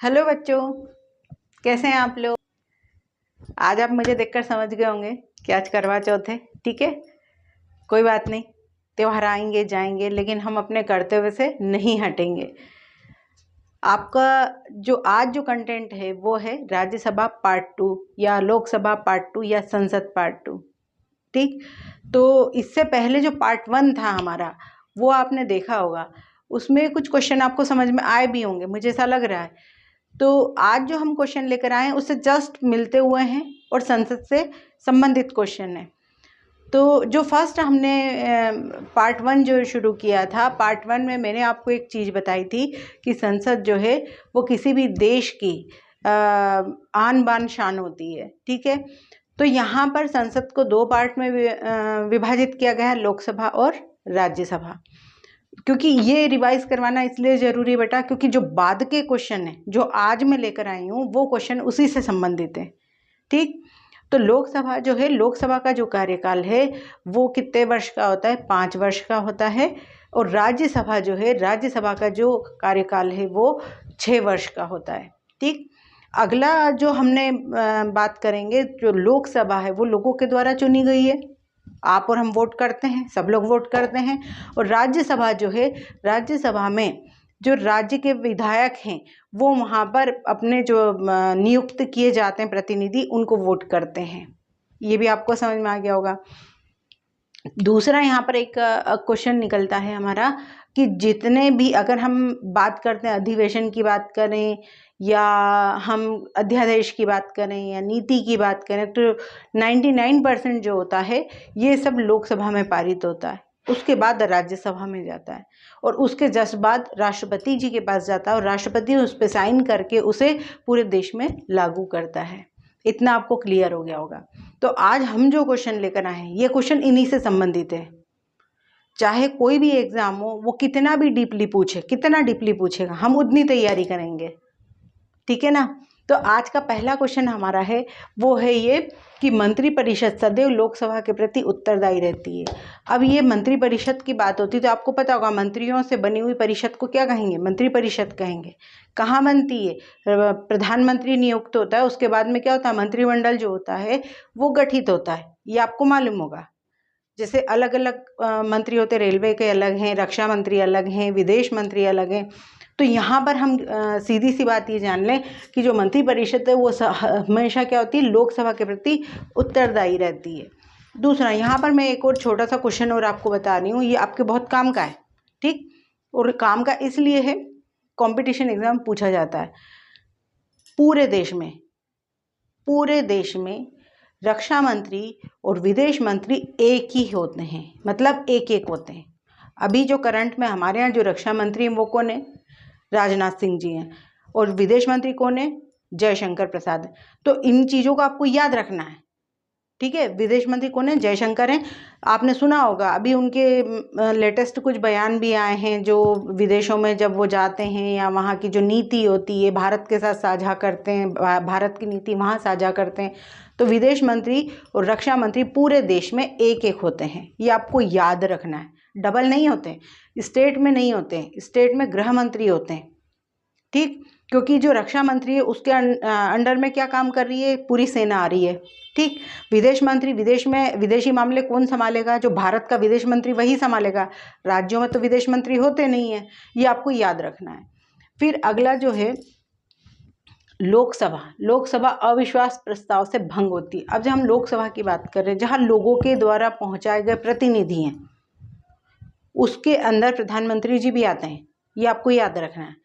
Hello बच्चों, कैसे हैं आप लोग। आज आप मुझे देखकर समझ गए होंगे कि आज करवा चौथ है। ठीक है, कोई बात नहीं, त्योहार आएंगे जाएंगे, लेकिन हम अपने कर्तव्य से नहीं हटेंगे। आपका जो आज जो कंटेंट है वो है राज्यसभा पार्ट 2 या लोकसभा पार्ट 2 या संसद पार्ट 2। ठीक, तो इससे पहले जो पार्ट 1 था हमारा, वो आपने देखा होगा। उसमें कुछ क्वेश्चन आपको समझ में आए भी होंगे, मुझे ऐसा लग रहा है। तो आज जो हम क्वेश्चन लेकर आए हैं उससे जस्ट मिलते हुए हैं और संसद से संबंधित क्वेश्चन है। तो जो फर्स्ट हमने पार्ट 1 जो शुरू किया था, पार्ट 1 में मैंने आपको एक चीज़ बताई थी कि संसद जो है वो किसी भी देश की आन बान शान होती है। ठीक है, तो यहाँ पर संसद को 2 पार्ट में विभाजित किया गया है, लोकसभा और राज्यसभा। क्योंकि ये रिवाइज करवाना इसलिए ज़रूरी बेटा, क्योंकि जो बाद के क्वेश्चन हैं जो आज मैं लेकर आई हूँ वो क्वेश्चन उसी से संबंधित है। ठीक, तो लोकसभा जो है, लोकसभा का जो कार्यकाल है वो कितने वर्ष का होता है? 5 वर्ष का होता है। और राज्यसभा जो है, राज्यसभा का जो कार्यकाल है वो 6 वर्ष का होता है। ठीक, अगला जो हमने बात करेंगे, जो लोकसभा है वो लोगों के द्वारा चुनी गई है। आप और हम वोट करते हैं, सब लोग वोट करते हैं। और राज्यसभा जो है, राज्यसभा में जो राज्य के विधायक हैं वो वहाँ पर अपने जो नियुक्त किए जाते हैं प्रतिनिधि, उनको वोट करते हैं। ये भी आपको समझ में आ गया होगा। दूसरा यहाँ पर एक क्वेश्चन निकलता है हमारा कि जितने भी, अगर हम बात करते हैं अधिवेशन की बात करें या हम अध्यादेश की बात करें या नीति की बात करें, तो 99% जो होता है ये सब लोकसभा में पारित होता है। उसके बाद राज्यसभा में जाता है और उसके जस्ट बाद राष्ट्रपति जी के पास जाता है और राष्ट्रपति उस पर साइन करके उसे पूरे देश में लागू करता है। इतना आपको क्लियर हो गया होगा। तो आज हम जो क्वेश्चन लेकर आए हैं ये क्वेश्चन इन्हीं से संबंधित है। चाहे कोई भी एग्जाम हो, वो कितना भी डीपली पूछे, कितना डीपली पूछेगा, हम उतनी तैयारी करेंगे। ठीक है ना। तो आज का पहला क्वेश्चन हमारा है वो है ये कि मंत्रिपरिषद सदैव लोकसभा के प्रति उत्तरदायी रहती है। अब ये मंत्रिपरिषद की बात होती है तो आपको पता होगा मंत्रियों से बनी हुई परिषद को क्या कहेंगे? मंत्रिपरिषद कहेंगे। कहाँ बनती है? प्रधानमंत्री नियुक्त होता है, उसके बाद में क्या होता है? मंत्रिमंडल जो होता है वो गठित होता है। ये आपको मालूम होगा। जैसे अलग अलग मंत्री होते, रेलवे के अलग हैं, रक्षा मंत्री अलग हैं, विदेश मंत्री अलग हैं। तो यहाँ पर हम सीधी सी बात ये जान लें कि जो मंत्रिपरिषद है वो हमेशा क्या होती है? लोकसभा के प्रति उत्तरदायी रहती है। दूसरा, यहाँ पर मैं एक और छोटा सा क्वेश्चन और आपको बता रही हूँ, ये आपके बहुत काम का है। ठीक, और काम का इसलिए है, कंपटीशन एग्जाम पूछा जाता है। पूरे देश में रक्षा मंत्री और विदेश मंत्री एक ही होते हैं, मतलब एक एक होते हैं। अभी जो करंट में हमारे यहाँ जो रक्षा मंत्री हैं वो कौन है? राजनाथ सिंह जी हैं। और विदेश मंत्री कौन है? जयशंकर प्रसाद। तो इन चीज़ों को आपको याद रखना है। ठीक है, विदेश मंत्री कौन है? जयशंकर हैं। आपने सुना होगा अभी उनके लेटेस्ट कुछ बयान भी आए हैं, जो विदेशों में जब वो जाते हैं या वहाँ की जो नीति होती है भारत के साथ साझा करते हैं, भारत की नीति वहाँ साझा करते हैं। तो विदेश मंत्री और रक्षा मंत्री पूरे देश में एक एक होते हैं, ये आपको याद रखना है। डबल नहीं होते, स्टेट में नहीं होते, स्टेट में गृह मंत्री होते हैं। ठीक, क्योंकि जो रक्षा मंत्री है उसके अंडर में क्या काम कर रही है? पूरी सेना आ रही है। ठीक, विदेश मंत्री विदेश में विदेशी मामले कौन संभालेगा? जो भारत का विदेश मंत्री वही संभालेगा। राज्यों में तो विदेश मंत्री होते नहीं है, ये आपको याद रखना है। फिर अगला जो है लोकसभा अविश्वास प्रस्ताव से भंग होती है। अब जब हम लोकसभा की बात कर रहे हैं, जहाँ लोगों के द्वारा पहुंचाए गए प्रतिनिधि हैं, उसके अंदर प्रधानमंत्री जी भी आते हैं, ये आपको याद रखना है।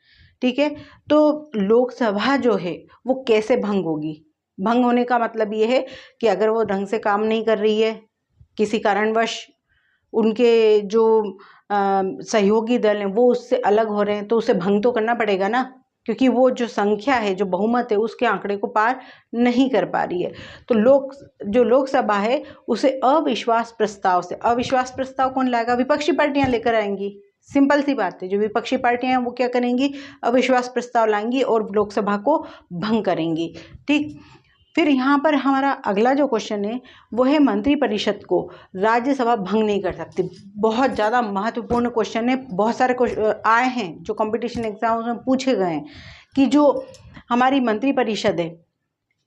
ठीक है, तो लोकसभा जो है वो कैसे भंग होगी? भंग होने का मतलब ये है कि अगर वो ढंग से काम नहीं कर रही है, किसी कारणवश उनके जो सहयोगी दल हैं वो उससे अलग हो रहे हैं, तो उसे भंग तो करना पड़ेगा ना, क्योंकि वो जो संख्या है, जो बहुमत है, उसके आंकड़े को पार नहीं कर पा रही है। तो जो लोकसभा है उसे अविश्वास प्रस्ताव से, अविश्वास प्रस्ताव कौन लाएगा? विपक्षी पार्टियां लेकर आएंगी। सिंपल सी बात है, जो विपक्षी पार्टियां हैं वो क्या करेंगी? अविश्वास प्रस्ताव लाएंगी और लोकसभा को भंग करेंगी। ठीक, फिर यहाँ पर हमारा अगला जो क्वेश्चन है वो है मंत्रिपरिषद को राज्यसभा भंग नहीं कर सकती। बहुत ज़्यादा महत्वपूर्ण क्वेश्चन है, बहुत सारे आए हैं जो कंपटीशन एग्जाम्स में पूछे गए हैं कि जो हमारी मंत्रिपरिषद है,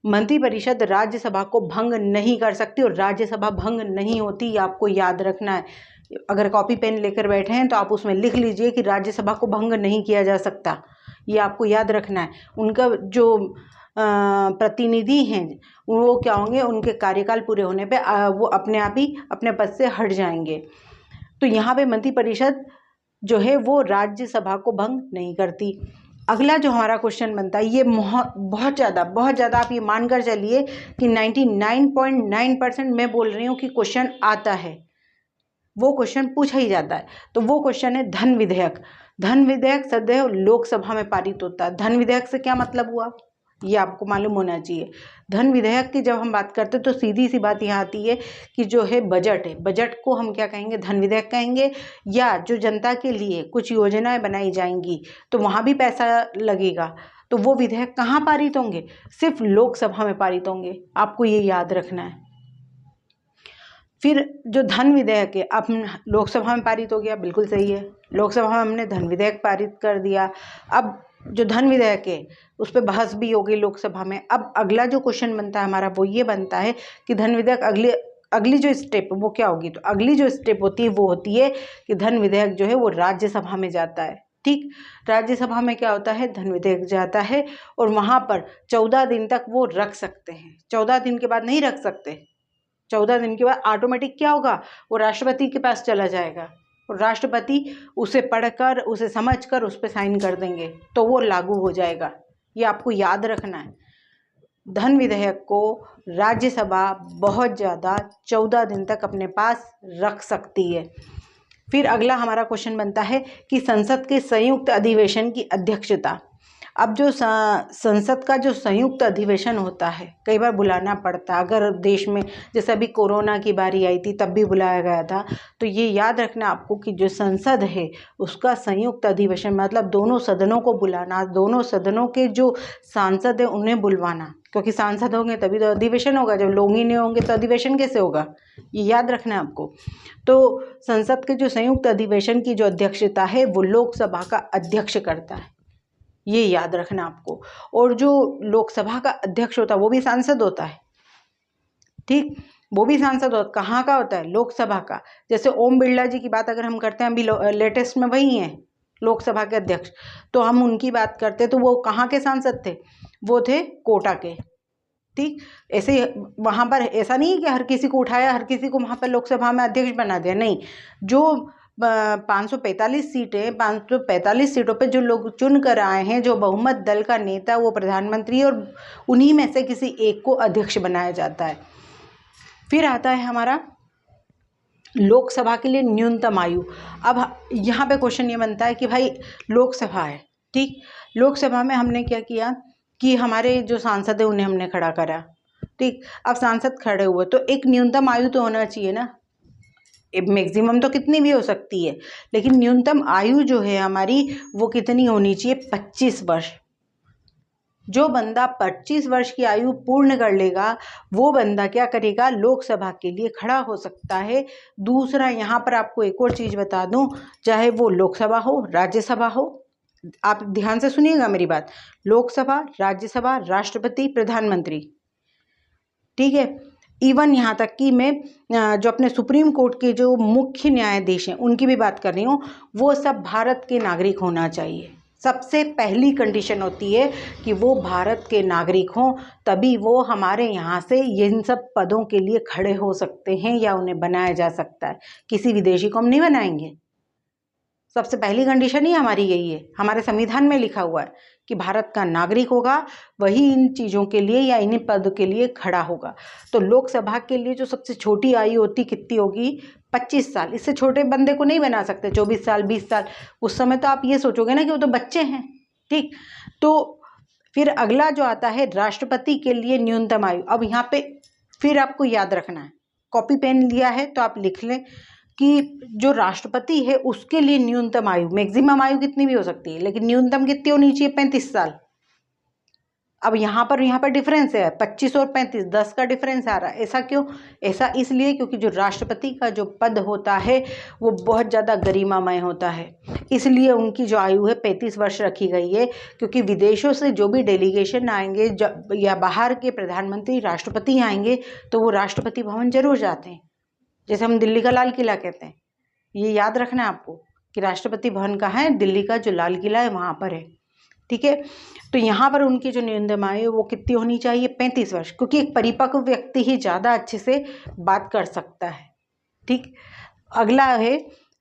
मंत्रिपरिषद राज्यसभा को भंग नहीं कर सकती और राज्यसभा भंग नहीं होती, ये आपको याद रखना है। अगर कॉपी पेन लेकर बैठे हैं तो आप उसमें लिख लीजिए कि राज्यसभा को भंग नहीं किया जा सकता, ये आपको याद रखना है। उनका जो प्रतिनिधि हैं वो क्या होंगे, उनके कार्यकाल पूरे होने पे वो अपने आप ही अपने पद से हट जाएंगे। तो यहाँ पे मंत्रिपरिषद जो है वो राज्यसभा को भंग नहीं करती। अगला जो हमारा क्वेश्चन बनता है, ये बहुत ज़्यादा आप ये मानकर चलिए कि 99.9% मैं बोल रही हूँ कि क्वेश्चन आता है, वो क्वेश्चन पूछा ही जाता है। तो वो क्वेश्चन है धन विधेयक। धन विधेयक सदैव लोकसभा में पारित होता है। धन विधेयक से क्या मतलब हुआ, ये आपको मालूम होना चाहिए। धन विधेयक की जब हम बात करते हैं तो सीधी सी बात यहाँ आती है कि जो है बजट है, बजट को हम क्या कहेंगे, धन विधेयक कहेंगे। या जो जनता के लिए कुछ योजनाएं बनाई जाएंगी तो वहाँ भी पैसा लगेगा, तो वो विधेयक कहाँ पारित होंगे, सिर्फ लोकसभा में पारित होंगे, आपको ये याद रखना है। फिर जो धन विधेयक है अब लोकसभा में पारित हो गया, बिल्कुल सही है, लोकसभा में हमने धन विधेयक पारित कर दिया। अब जो धन विधेयक है उस पर बहस भी हो गई लोकसभा में। अब अगला जो क्वेश्चन बनता है हमारा वो ये बनता है कि धन विधेयक अगली जो स्टेप वो क्या होगी, तो अगली जो स्टेप होती है वो होती है कि धन विधेयक जो है वो राज्यसभा में जाता है। ठीक, राज्यसभा में क्या होता है, धन विधेयक जाता है और वहाँ पर 14 दिन तक वो रख सकते हैं, 14 दिन के बाद नहीं रख सकते। 14 दिन के बाद ऑटोमेटिक क्या होगा, वो राष्ट्रपति के पास चला जाएगा और राष्ट्रपति उसे पढ़कर, उसे समझकर उस पर साइन कर देंगे तो वो लागू हो जाएगा। ये आपको याद रखना है। धन विधेयक को राज्यसभा बहुत ज़्यादा 14 दिन तक अपने पास रख सकती है। फिर अगला हमारा क्वेश्चन बनता है कि संसद के संयुक्त अधिवेशन की अध्यक्षता। अब जो संसद का जो संयुक्त अधिवेशन होता है कई बार बुलाना पड़ता है, अगर देश में जैसे अभी कोरोना की बारी आई थी तब भी बुलाया गया था, तो ये याद रखना आपको कि जो संसद है उसका संयुक्त अधिवेशन मतलब दोनों सदनों को बुलाना, दोनों सदनों के जो सांसद हैं उन्हें बुलवाना, क्योंकि सांसद होंगे तभी तो अधिवेशन होगा, जब लोग ही नहीं होंगे तो अधिवेशन कैसे होगा, ये याद रखना है आपको। तो संसद के जो संयुक्त अधिवेशन की जो अध्यक्षता है वो लोकसभा का अध्यक्ष करता है, ये याद रखना आपको। और जो लोकसभा का अध्यक्ष होता है वो भी सांसद होता है। ठीक, वो भी सांसद होता, कहाँ का होता है, लोकसभा का। जैसे ओम बिरला जी की बात अगर हम करते हैं, अभी लेटेस्ट में वही हैं लोकसभा के अध्यक्ष, तो हम उनकी बात करते तो वो कहाँ के सांसद थे, वो थे कोटा के। ठीक, ऐसे वहाँ पर ऐसा नहीं है कि हर किसी को उठाया, हर किसी को वहाँ पर लोकसभा में अध्यक्ष बना दिया, नहीं। जो 545 सीटें, 545 सीटों पे जो लोग चुन कर आए हैं, जो बहुमत दल का नेता वो प्रधानमंत्री, और उन्हीं में से किसी एक को अध्यक्ष बनाया जाता है। फिर आता है हमारा लोकसभा के लिए न्यूनतम आयु। अब यहाँ पे क्वेश्चन ये बनता है कि भाई लोकसभा है, ठीक, लोकसभा में हमने क्या किया कि हमारे जो सांसद है उन्हें हमने खड़ा करा, ठीक। अब सांसद खड़े हुए तो एक न्यूनतम आयु तो होना चाहिए ना, मैक्सिमम तो कितनी भी हो सकती है, लेकिन न्यूनतम आयु जो है हमारी वो कितनी होनी चाहिए, 25 वर्ष। जो बंदा 25 वर्ष की आयु पूर्ण कर लेगा वो बंदा क्या करेगा, लोकसभा के लिए खड़ा हो सकता है। दूसरा, यहाँ पर आपको एक और चीज़ बता दूँ, चाहे वो लोकसभा हो राज्यसभा हो, आप ध्यान से सुनिएगा मेरी बात, लोकसभा, राज्यसभा, राष्ट्रपति, प्रधानमंत्री, ठीक है, इवन यहाँ तक कि मैं जो अपने सुप्रीम कोर्ट के जो मुख्य न्यायाधीश हैं उनकी भी बात कर रही हूँ, वो सब भारत के नागरिक होना चाहिए। सबसे पहली कंडीशन होती है कि वो भारत के नागरिक हों, तभी वो हमारे यहाँ से इन सब पदों के लिए खड़े हो सकते हैं या उन्हें बनाया जा सकता है। किसी विदेशी को हम नहीं बनाएंगे। सबसे पहली कंडीशन ही हमारी यही है, हमारे संविधान में लिखा हुआ है कि भारत का नागरिक होगा वही इन चीज़ों के लिए या इन पद के लिए खड़ा होगा। तो लोकसभा के लिए जो सबसे छोटी आयु होती कितनी होगी, 25 साल। इससे छोटे बंदे को नहीं बना सकते, 24 साल 20 साल। उस समय तो आप ये सोचोगे ना कि वो तो बच्चे हैं, ठीक। तो फिर अगला जो आता है राष्ट्रपति के लिए न्यूनतम आयु। अब यहाँ पे फिर आपको याद रखना है, कॉपी पेन लिया है तो आप लिख लें कि जो राष्ट्रपति है उसके लिए न्यूनतम आयु, मैक्सिमम आयु कितनी भी हो सकती है लेकिन न्यूनतम कितनी होनी चाहिए, 35 साल। अब यहाँ पर डिफरेंस है 25 और 35, 10 का डिफरेंस आ रहा है। ऐसा क्यों? ऐसा इसलिए क्योंकि जो राष्ट्रपति का जो पद होता है वो बहुत ज़्यादा गरिमामय होता है, इसलिए उनकी जो आयु है 35 वर्ष रखी गई है। क्योंकि विदेशों से जो भी डेलीगेशन आएंगे या बाहर के प्रधानमंत्री राष्ट्रपति आएंगे तो वो राष्ट्रपति भवन जरूर जाते हैं, जैसे हम दिल्ली का लाल किला कहते हैं। ये याद रखना है आपको कि राष्ट्रपति भवन कहाँ है, दिल्ली का जो लाल किला है वहाँ पर है, ठीक है। तो यहाँ पर उनकी जो न्यूनतम आयु वो कितनी होनी चाहिए? 35 वर्ष, क्योंकि एक परिपक्व व्यक्ति ही ज़्यादा अच्छे से बात कर सकता है, ठीक। अगला है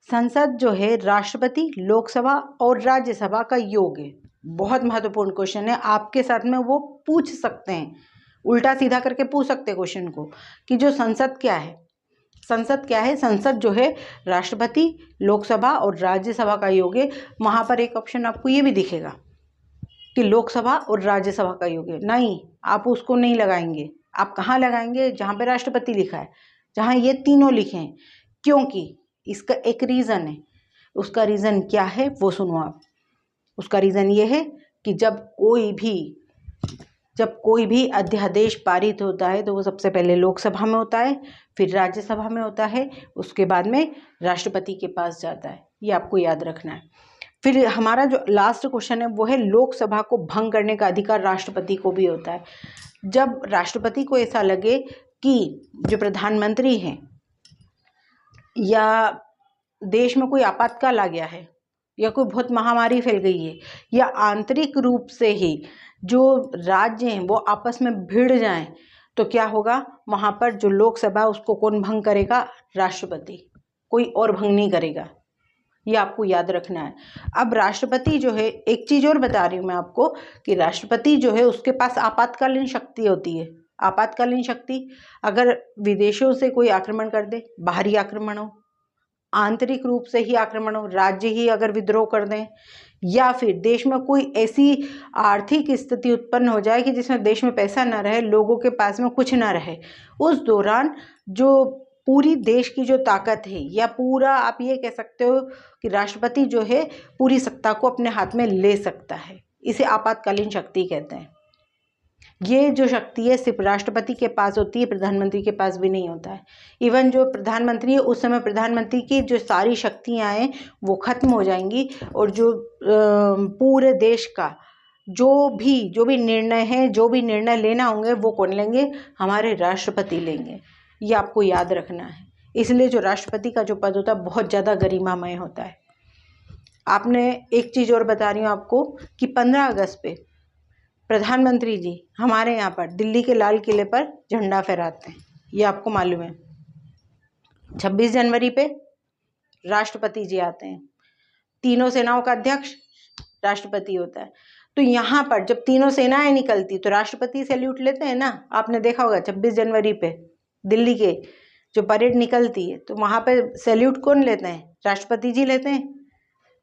संसद जो है राष्ट्रपति, लोकसभा और राज्यसभा का योग है। बहुत महत्वपूर्ण क्वेश्चन है, आपके साथ में वो पूछ सकते हैं, उल्टा सीधा करके पूछ सकते हैं क्वेश्चन को कि जो संसद क्या है। संसद क्या है? संसद जो है राष्ट्रपति, लोकसभा और राज्यसभा का योग है। वहाँ पर एक ऑप्शन आपको ये भी दिखेगा कि लोकसभा और राज्यसभा का योग है। नहीं, आप उसको नहीं लगाएंगे। आप कहाँ लगाएंगे? जहाँ पे राष्ट्रपति लिखा है, जहाँ ये तीनों लिखे हैं, क्योंकि इसका एक रीज़न है। उसका रीज़न क्या है वो सुनो आप। उसका रीज़न ये है कि जब कोई भी अध्यादेश पारित होता है तो वो सबसे पहले लोकसभा में होता है, फिर राज्यसभा में होता है, उसके बाद में राष्ट्रपति के पास जाता है। ये आपको याद रखना है। फिर हमारा जो लास्ट क्वेश्चन है वो है लोकसभा को भंग करने का अधिकार राष्ट्रपति को भी होता है। जब राष्ट्रपति को ऐसा लगे कि जो प्रधानमंत्री हैं या देश में कोई आपातकाल आ गया है या कोई बहुत महामारी फैल गई है या आंतरिक रूप से ही जो राज्य हैं वो आपस में भिड़ जाएं, तो क्या होगा? वहाँ पर जो लोकसभा उसको कौन भंग करेगा? राष्ट्रपति, कोई और भंग नहीं करेगा। ये आपको याद रखना है। अब राष्ट्रपति जो है, एक चीज़ और बता रही हूँ मैं आपको कि राष्ट्रपति जो है उसके पास आपातकालीन शक्ति होती है। आपातकालीन शक्ति, अगर विदेशों से कोई आक्रमण कर दे, बाहरी आक्रमण हो, आंतरिक रूप से ही आक्रमण हो, राज्य ही अगर विद्रोह कर दें, या फिर देश में कोई ऐसी आर्थिक स्थिति उत्पन्न हो जाए कि जिसमें देश में पैसा ना रहे, लोगों के पास में कुछ ना रहे, उस दौरान जो पूरी देश की जो ताकत है, या पूरा आप ये कह सकते हो कि राष्ट्रपति जो है पूरी सत्ता को अपने हाथ में ले सकता है, इसे आपातकालीन शक्ति कहते हैं। ये जो शक्ति है सिर्फ राष्ट्रपति के पास होती है, प्रधानमंत्री के पास भी नहीं होता है। इवन जो प्रधानमंत्री है उस समय प्रधानमंत्री की जो सारी शक्तियां हैं वो खत्म हो जाएंगी, और जो पूरे देश का जो भी निर्णय है, जो भी निर्णय लेना होंगे वो कौन लेंगे? हमारे राष्ट्रपति लेंगे। ये आपको याद रखना है। इसलिए जो राष्ट्रपति का जो पद होता है बहुत ज़्यादा गरिमामय होता है। आपने एक चीज़ और बता रही हूँ आपको कि 15 अगस्त पे प्रधानमंत्री जी हमारे यहाँ पर दिल्ली के लाल किले पर झंडा फहराते हैं, ये आपको मालूम है। 26 जनवरी पे राष्ट्रपति जी आते हैं, तीनों सेनाओं का अध्यक्ष राष्ट्रपति होता है। तो यहाँ पर जब तीनों सेनाएं निकलती तो राष्ट्रपति सैल्यूट लेते हैं ना। आपने देखा होगा 26 जनवरी पे दिल्ली के जो परेड निकलती है तो वहाँ पे सैल्यूट कौन लेते हैं? राष्ट्रपति जी लेते हैं,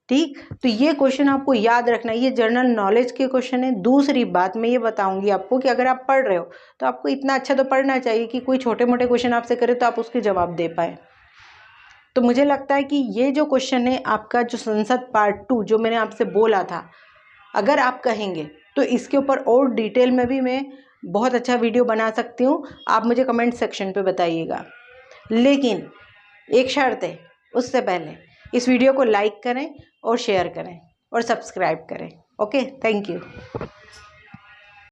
ठीक। तो ये क्वेश्चन आपको याद रखना है, ये जनरल नॉलेज के क्वेश्चन है। दूसरी बात मैं ये बताऊंगी आपको कि अगर आप पढ़ रहे हो तो आपको इतना अच्छा तो पढ़ना चाहिए कि कोई छोटे मोटे क्वेश्चन आपसे करे तो आप उसके जवाब दे पाए। तो मुझे लगता है कि ये जो क्वेश्चन है आपका, जो संसद पार्ट 2 जो मैंने आपसे बोला था, अगर आप कहेंगे तो इसके ऊपर और डिटेल में भी मैं बहुत अच्छा वीडियो बना सकती हूँ। आप मुझे कमेंट सेक्शन पे बताइएगा। लेकिन एक शर्त है, उससे पहले इस वीडियो को लाइक करें और शेयर करें और सब्सक्राइब करें। Okay, thank you.